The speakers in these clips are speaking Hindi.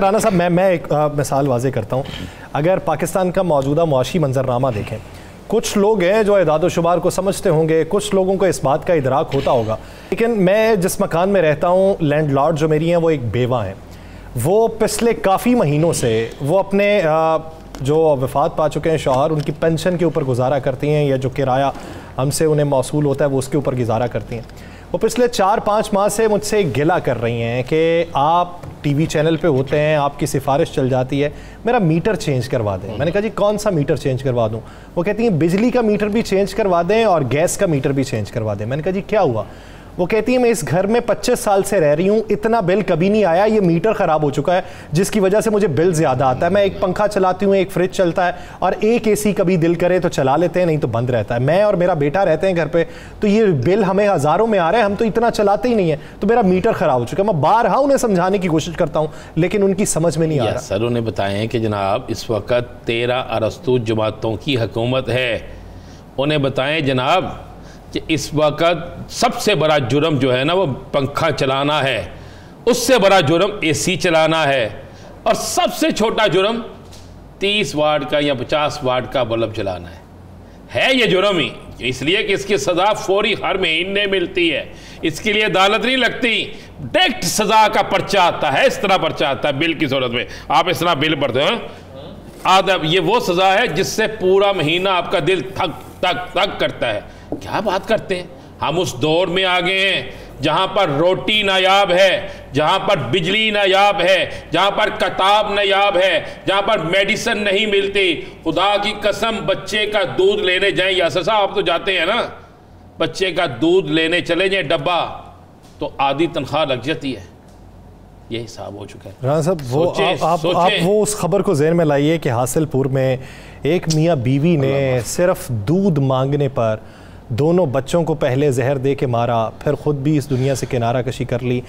राना साहब मैं एक मिसाल वाज़े करता हूँ। अगर पाकिस्तान का मौजूदा मुआशी मंजरनामा देखें, कुछ लोग हैं जो इदाद शुमार को समझते होंगे, कुछ लोगों को इस बात का इदराक होता होगा, लेकिन मैं जिस मकान में रहता हूँ, लैंडलॉर्ड जो मेरी हैं वो एक बेवा हैं। वो पिछले काफ़ी महीनों से वो अपने जो वफ़ात पा चुके हैं शौहर, उनकी पेंशन के ऊपर गुजारा करती हैं, या जो किराया हमसे उन्हें मौसूल होता है वो उसके ऊपर गुजारा करती हैं। वो पिछले 4-5 माह से मुझसे गिला कर रही हैं कि आप टीवी चैनल पे होते हैं, आपकी सिफारिश चल जाती है, मेरा मीटर चेंज करवा दें। मैंने कहा जी कौन सा मीटर चेंज करवा दूं? वो कहती हैं बिजली का मीटर भी चेंज करवा दें और गैस का मीटर भी चेंज करवा दें। मैंने कहा जी क्या हुआ? वो कहती है मैं इस घर में 25 साल से रह रही हूँ, इतना बिल कभी नहीं आया, ये मीटर ख़राब हो चुका है जिसकी वजह से मुझे बिल ज़्यादा आता है। मैं एक पंखा चलाती हूँ, एक फ्रिज चलता है और एक एसी कभी दिल करे तो चला लेते हैं, नहीं तो बंद रहता है। मैं और मेरा बेटा रहते हैं घर पे, तो ये बिल हमें हज़ारों में आ रहा है, हम तो इतना चलाते ही नहीं है, तो मेरा मीटर ख़राब हो चुका है। मैं बारहा उन्हें समझाने की कोशिश करता हूँ लेकिन उनकी समझ में नहीं आ रहा। सर उन्हें बताएं कि जनाब इस वक्त 13 अरस्तू जमातों की हुकूमत है। उन्हें बताएं जनाब कि इस वक्त सबसे बड़ा जुर्म जो है ना वो पंखा चलाना है, उससे बड़ा जुर्म एसी चलाना है, और सबसे छोटा जुर्म 30 वाट का या 50 वाट का बल्ब चलाना है ये जुर्म ही, इसलिए कि इसकी सज़ा फौरी हर महीने मिलती है, इसके लिए अदालत नहीं लगती, डायरेक्ट सज़ा का पर्चा आता है। इस तरह पर्चा आता है बिल की सूरत में, आप इस तरह बिल पढ़ते हैं आदब, ये वो सज़ा है जिससे पूरा महीना आपका दिल थक थक थक करता है। क्या बात करते हैं, हम उस दौर में आ गए हैं जहां पर रोटी नायाब है, जहां पर बिजली नायाब है, जहां पर किताब नायाब है, जहां पर मेडिसिन नहीं मिलती। खुदा की कसम, बच्चे का दूध लेने जाएं, यासर साहब आप तो जाते हैं ना, बच्चे का दूध लेने चले जाएं डब्बा तो आधी तनख्वाह लग जाती है। ये हिसाब हो चुका है। राना साहब वो आप वो उस खबर को ज़हन में लाइए कि हासिलपुर में एक मियाँ बीवी ने सिर्फ दूध मांगने पर दोनों बच्चों को पहले जहर दे के मारा, फिर ख़ुद भी इस दुनिया से किनारा कशी कर ली।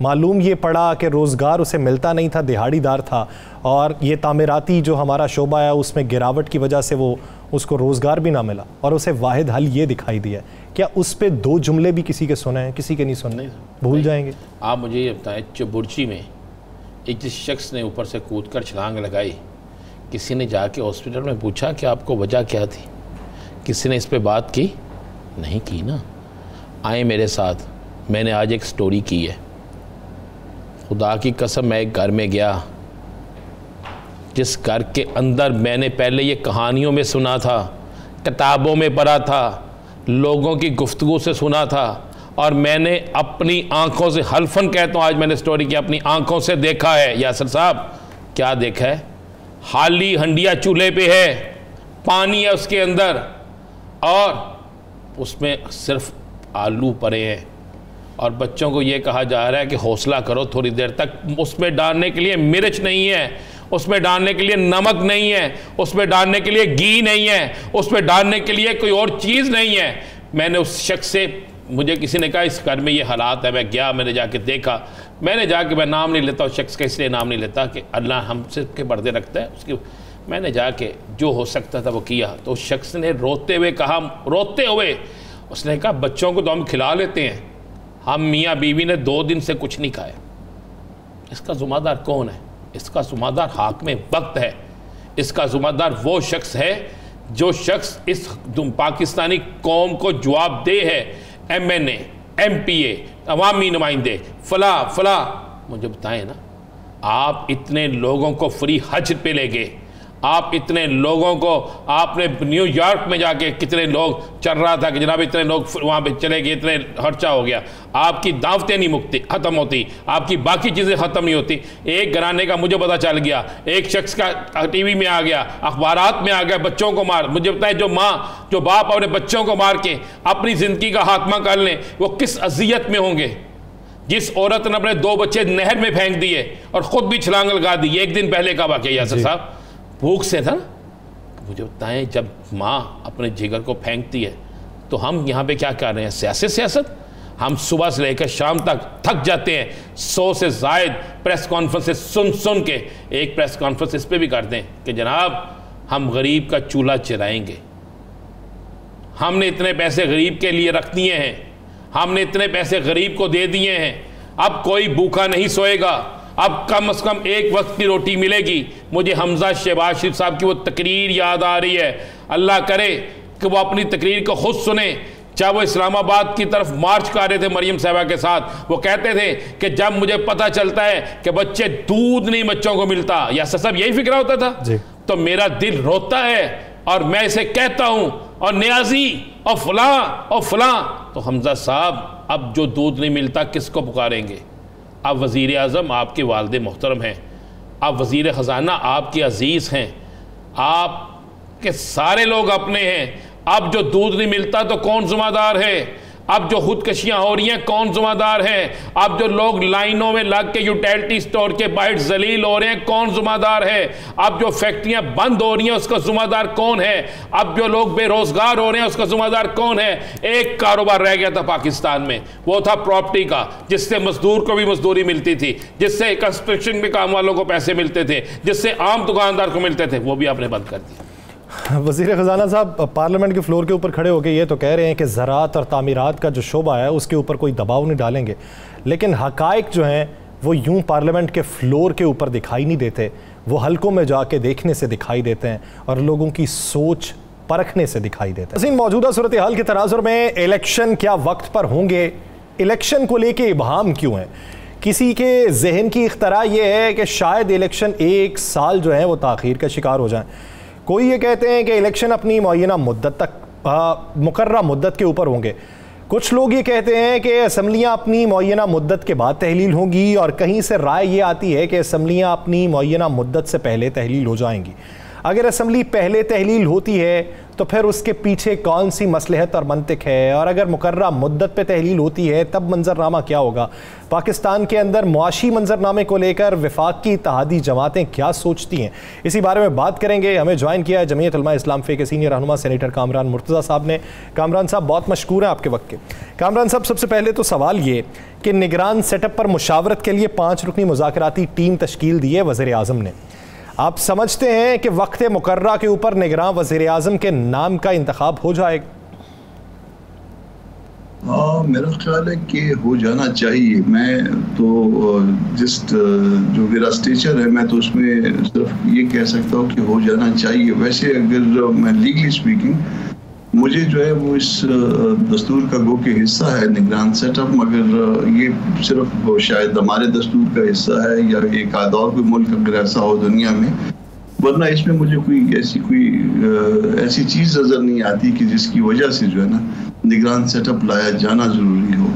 मालूम ये पड़ा कि रोज़गार उसे मिलता नहीं था, दिहाड़ीदार था, और ये तामीराती जो हमारा शोबा है उसमें गिरावट की वजह से वो उसको रोज़गार भी ना मिला, और उसे वाहिद हल ये दिखाई दिया। क्या उस पर 2 जुमले भी किसी के सुने हैं? किसी के नहीं सुनने, भूल जाएंगे। आप मुझे ये बताएं, चबुर्ची में एक जिस शख्स ने ऊपर से कूद कर छलांग लगाई, किसी ने जाके हॉस्पिटल में पूछा कि आपको वजह क्या थी? किसी ने इस पर बात की? नहीं की ना। आए मेरे साथ, मैंने आज एक स्टोरी की है। खुदा की कसम, मैं एक घर में गया जिस घर के अंदर मैंने पहले ये कहानियों में सुना था, किताबों में पढ़ा था, लोगों की गुफ्तगू से सुना था, और मैंने अपनी आंखों से, हल्फन कहता हूँ आज मैंने स्टोरी की, अपनी आंखों से देखा है। यासर साहब क्या देखा है? हाली हंडिया चूल्हे पे है, पानी है उसके अंदर, और उसमें सिर्फ आलू पड़े हैं, और बच्चों को ये कहा जा रहा है कि हौसला करो थोड़ी देर तक। उसमें डालने के लिए मिर्च नहीं है, उसमें डालने के लिए नमक नहीं है, उसमें डालने के लिए घी नहीं है, उसमें डालने के लिए कोई और चीज़ नहीं है। मैंने उस शख्स से, मुझे किसी ने कहा इस घर में ये हालात है, मैं गया, मैंने जाके देखा, मैंने जाके, मैं नाम नहीं लेता उस शख्स का, इसलिए नाम नहीं लेता कि अल्लाह हमसे के पर्दे रखता है उसकी। मैंने जाके जो हो सकता था वो किया। तो उस शख्स ने रोते हुए कहा, रोते हुए उसने कहा बच्चों को तो हम खिला लेते हैं, हम मियाँ बीवी ने 2 दिन से कुछ नहीं खाया। इसका ज़िम्मेदार कौन है? इसका ज़िम्मेदार हाकिम वक्त है। इसका ज़िम्मेदार वो शख्स है जो शख्स इस पाकिस्तानी कौम को जवाबदेह है। MNA, MPA, अवामी नुमाइंदे, फला फला, मुझे बताएं ना, आप इतने लोगों को फ्री हज पे ले गए, आप इतने लोगों को, आपने न्यूयॉर्क में जाके कितने लोग चल रहा था कि जनाब इतने लोग वहाँ पे चले गए, इतने खर्चा हो गया, आपकी दावतें नहीं मुक्ति ख़त्म होती, आपकी बाकी चीज़ें ख़त्म नहीं होती। एक घराने का मुझे पता चल गया, एक शख्स का टीवी में आ गया, अखबारात में आ गया, बच्चों को मार। मुझे बताएं जो माँ, जो बाप अपने बच्चों को मार के अपनी ज़िंदगी का खात्मा कर लें, वो किस अजियत में होंगे। जिस औरत ने अपने 2 बच्चे नहर में फेंक दिए और ख़ुद भी छलांग लगा दी, एक दिन पहले का वाक़या यासर साहब, भूख से था। मुझे बताएं जब माँ अपने जिगर को फेंकती है तो हम यहाँ पे क्या कर रहे हैं? सियासत। हम सुबह से लेकर शाम तक थक जाते हैं, 100 से ज़ायद प्रेस कॉन्फ्रेंस सुन के। एक प्रेस कॉन्फ्रेंस इस पर भी कर दें कि जनाब हम गरीब का चूल्हा चलाएंगे, हमने इतने पैसे गरीब के लिए रख दिए हैं, हमने इतने पैसे गरीब को दे दिए हैं, अब कोई भूखा नहीं सोएगा, अब कम से कम एक वक्त की रोटी मिलेगी। मुझे हमजा शहबाज शरीफ साहब की वो तकरीर याद आ रही है। अल्लाह करे कि वो अपनी तकरीर को खुद सुने। जब वो इस्लामाबाद की तरफ मार्च कर रहे थे मरियम साहबा के साथ, वो कहते थे कि जब मुझे पता चलता है कि बच्चे दूध नहीं बच्चों को मिलता, या सब यही फिक्र होता था जी। तो मेरा दिल रोता है और मैं इसे कहता हूं, और न्याजी और फलां। तो हमजा साहब, अब जो दूध नहीं मिलता किसको पुकारेंगे? अब वज़ीर आज़म आपके वालिद मोहतरम हैं, अब वज़ीर ख़जाना आपके अजीज़ हैं, आपके सारे लोग अपने हैं। अब जो दूध नहीं मिलता तो कौन ज़िम्मेदार है? अब जो खुदकशियां हो रही हैं कौन ज़िम्मेदार है? अब जो लोग लाइनों में लग के यूटिलिटी स्टोर के बाहर जलील हो रहे हैं कौन ज़िम्मेदार है? अब जो फैक्ट्रियां बंद हो रही हैं उसका ज़िम्मेदार कौन है? अब जो लोग बेरोजगार हो रहे हैं उसका ज़िम्मेदार कौन है? एक कारोबार रह गया था पाकिस्तान में, वो था प्रॉपर्टी का, जिससे मजदूर को भी मजदूरी मिलती थी, जिससे कंस्ट्रक्शन के काम वालों को पैसे मिलते थे, जिससे आम दुकानदार को मिलते थे, वो भी आपने बंद कर दिया। वज़ीर ख़जाना साहब पार्लियामेंट के फ्लोर के ऊपर खड़े होकर ये तो कह रहे हैं कि ज़राअत और तामीरात का जो शोबा है उसके ऊपर कोई दबाव नहीं डालेंगे, लेकिन हक़ाइक़ जो हैं वो यूं पार्लियामेंट के फ्लोर के ऊपर दिखाई नहीं देते, वो हलकों में जाके देखने से दिखाई देते हैं और लोगों की सोच परखने से दिखाई देते हैं। मौजूदा सूरत हाल के तनाज़ुर में इलेक्शन क्या वक्त पर होंगे? इलेक्शन को लेके इबहाम क्यों है? किसी के जहन की इख्तरा ये है कि शायद इलेक्शन एक साल जो है वो ताख़ीर का शिकार हो जाए। कोई ये कहते हैं कि इलेक्शन अपनी मुअय्यना मुद्दत तक मुकर्ररा मुद्दत के ऊपर होंगे। कुछ लोग ये कहते हैं कि असम्बलियाँ अपनी मुअय्यना मुद्दत के बाद तहलील होंगी, और कहीं से राय ये आती है कि असम्बलियाँ अपनी मुअय्यना मुद्दत से पहले तहलील हो जाएंगी। अगर असम्बली पहले तहलील होती है तो फिर उसके पीछे कौन सी मसलहत और मंतिक है, और अगर मुकर्ररा मुद्दत पे तहलील होती है तब मंजरनामा क्या होगा? पाकिस्तान के अंदर मुआशी मंजरनामे को लेकर वफाकी इत्तेहादी जमातें क्या सोचती हैं, इसी बारे में बात करेंगे। हमें ज्वाइन किया है जमीयत उलमा इस्लाम के सीनियर रहनुमा सेनेटर कामरान मुर्तज़ा साहब ने। कामरान साहब बहुत मशकूर हैं आपके वक्त के। कामरान साहब, सबसे पहले तो सवाल ये कि निगरान सेटअप पर मुशावरत के लिए 5 रुकनी मुज़ाकराती टीम तश्कील दी है वज़ीर आज़म ने। आप समझते हैं कि वक्त मुकर्रा के ऊपर निगरान वज़ीर आज़म के नाम का इंतखाब हो जाएगा? मेरा ख्याल है कि हो जाना चाहिए। मैं तो जो मेरा स्टेचर है मैं तो उसमें सिर्फ ये कह सकता हूँ कि हो जाना चाहिए। वैसे अगर मैं लीगली स्पीकिंग, मुझे जो है वो इस दस्तूर का गो के हिस्सा है निगरान सेटअप, मगर ये सिर्फ शायद हमारे दस्तूर का हिस्सा है या एक आधा और कोई मुल्क अगर ऐसा हो दुनिया में, वरना इसमें मुझे कोई ऐसी चीज़ नज़र नहीं आती कि जिसकी वजह से जो है ना निगरान सेटअप लाया जाना ज़रूरी हो।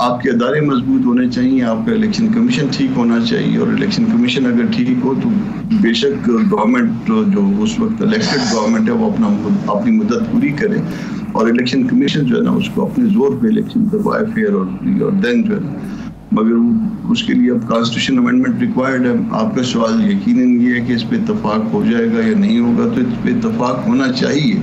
आपके अदारे मजबूत होने चाहिए, आपका इलेक्शन कमीशन ठीक होना चाहिए, और इलेक्शन कमीशन अगर ठीक हो तो बेशक गवर्नमेंट जो उस वक्त इलेक्टेड गवर्नमेंट है वो अपनी मुद्दत पूरी करे, और इलेक्शन कमीशन जो है ना उसको अपने जोर पे इलेक्शन करवाए फेयर और देन जो है। मगर उसके लिए अब कॉन्स्टिट्यूशन अमेंडमेंट रिक्वायर्ड है। आपका सवाल यकीनन ये है कि इस पे इत्तफाक हो जाएगा या नहीं होगा, तो इस पे इत्तफाक होना चाहिए।